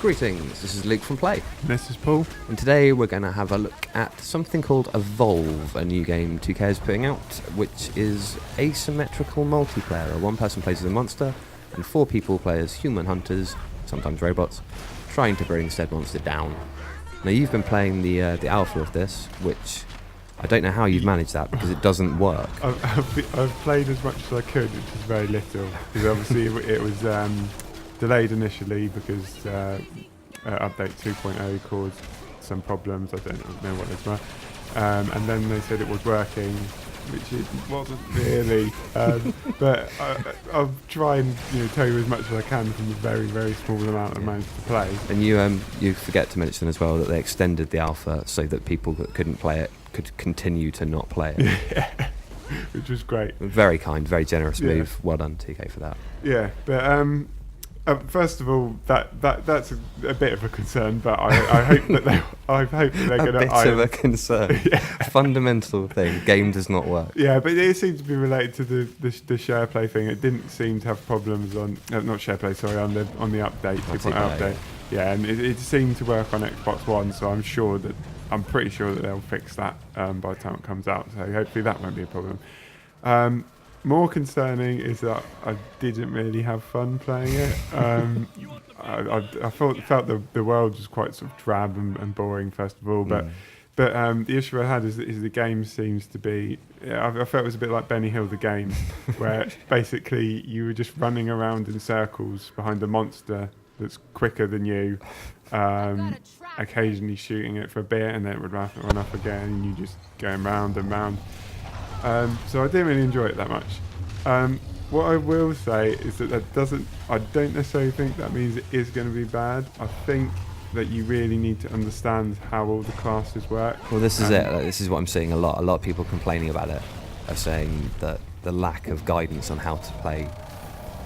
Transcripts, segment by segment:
Greetings, this is Luke from Play. This is Paul. And today we're going to have a look at something called Evolve, a new game 2K is putting out, which is asymmetrical multiplayer. One person plays as a monster, and 4 people play as human hunters, sometimes robots, trying to bring said monster down. Now you've been playing the alpha of this, which I don't know how you've managed that because it doesn't work. I've played as much as I could, which is very little, because obviously it was delayed initially because update 2.0 caused some problems. I don't know what those were, and then they said it was working, which it wasn't really. But I'll try and tell you as much as I can from the very, very small amount I managed to play. And you forget to mention as well that they extended the alpha so that people that couldn't play it could continue to not play it. Yeah, which was great. Very kind, very generous move. Well done, TK, for that. Yeah, but first of all, that's a bit of a concern, but I hope that they're going to. A bit of a concern. Yeah. Fundamental thing. Game does not work. Yeah, but it seemed to be related to the share play thing. It didn't seem to have problems on not share play. Sorry, on the update 2.0 update. Yeah, and it seemed to work on Xbox One. So I'm pretty sure that they'll fix that by the time it comes out. So hopefully that won't be a problem. More concerning is that I didn't really have fun playing it. I felt the world was quite sort of drab and boring first of all, but the issue I had is the game seems to be. I felt it was a bit like Benny Hill the game, where basically you were just running around in circles behind a monster that's quicker than you, occasionally shooting it for a bit, and then it would run off again, and you just going round and round. So I didn't really enjoy it that much. What I will say is that I don't necessarily think that means it is going to be bad. I think that you really need to understand how all the classes work. Well, this is it. This is what I'm seeing a lot. A lot of people complaining about it are saying that the lack of guidance on how to play.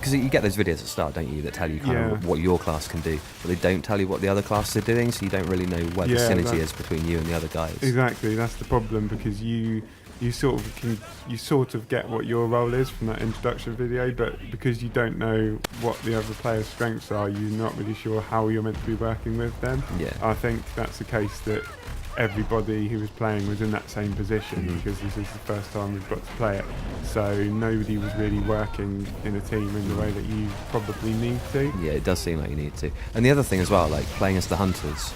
Because you get those videos at the start, don't you, that tell you kind of what your class can do, but they don't tell you what the other classes are doing, so you don't really know where the synergy is between you and the other guys. Exactly, that's the problem, because you sort of get what your role is from that introduction video, but because you don't know what the other players' strengths are, you're not really sure how you're meant to be working with them. Yeah. I think that's the case that everybody who was playing was in that same position, because this is the first time we've got to play it. So nobody was really working in a team in the way that you probably need to. Yeah, it does seem like you need to. And the other thing as well, like playing as the hunters,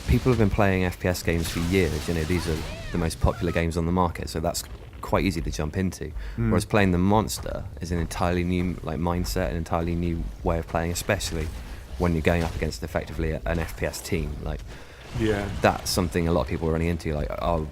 people have been playing FPS games for years. These are the most popular games on the market, so that's quite easy to jump into. Whereas playing the monster is an entirely new mindset, an entirely new way of playing, especially when you're going up against effectively an FPS team. That's something a lot of people are running into,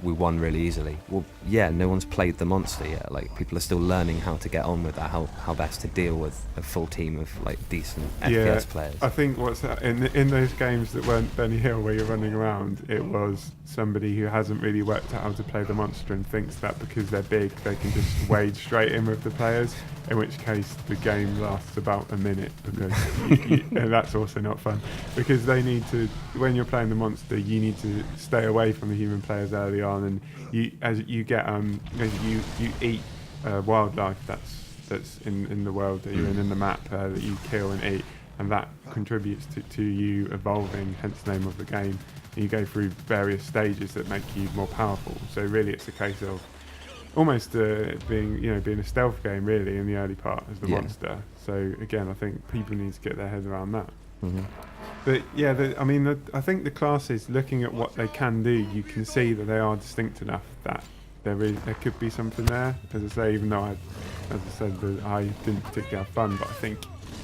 we won really easily. Well, yeah, no one's played the monster yet. People are still learning how to get on with that, how best to deal with a full team of decent FPS players. I think in those games that weren't Benny Hill where you're running around, it was somebody who hasn't really worked out how to play the monster and thinks that because they're big they can just wade straight in with the players, in which case the game lasts about a minute, because and that's also not fun, because they need to, when you're playing the monster, you need to stay away from the human players early on, and you eat wildlife that's in the world that you're in the map that you kill and eat, and that contributes to you evolving, hence the name of the game. And you go through various stages that make you more powerful. So really it's a case of almost being a stealth game really in the early part as the monster. So again, I think people need to get their heads around that. But I think the classes, looking at what they can do, you can see that they are distinct enough that there could be something there. As I say, even though I didn't particularly have fun, but I think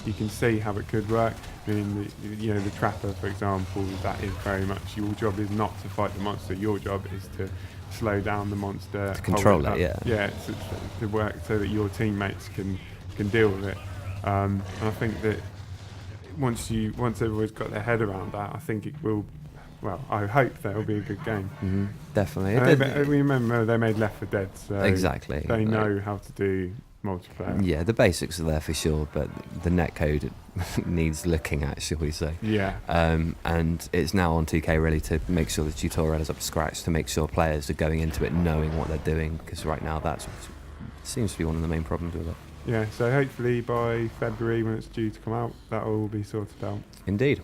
you can see how it could work. I mean, the trapper, for example, that is very much your job is not to fight the monster. Your job is to slow down the monster, to control it. To work so that your teammates can deal with it. And I think that once everyone's got their head around that, I think it will. Well, I hope that'll be a good game. Definitely. Remember, they made Left 4 Dead, so exactly. They know how to do multiplayer. Yeah, the basics are there for sure, but the netcode needs looking at, shall we say. Yeah. And it's now on 2K really to make sure the tutorial is up to scratch, to make sure players are going into it knowing what they're doing, because right now that seems to be one of the main problems with it. Yeah, so hopefully by February, when it's due to come out, that will all be sorted out. Indeed.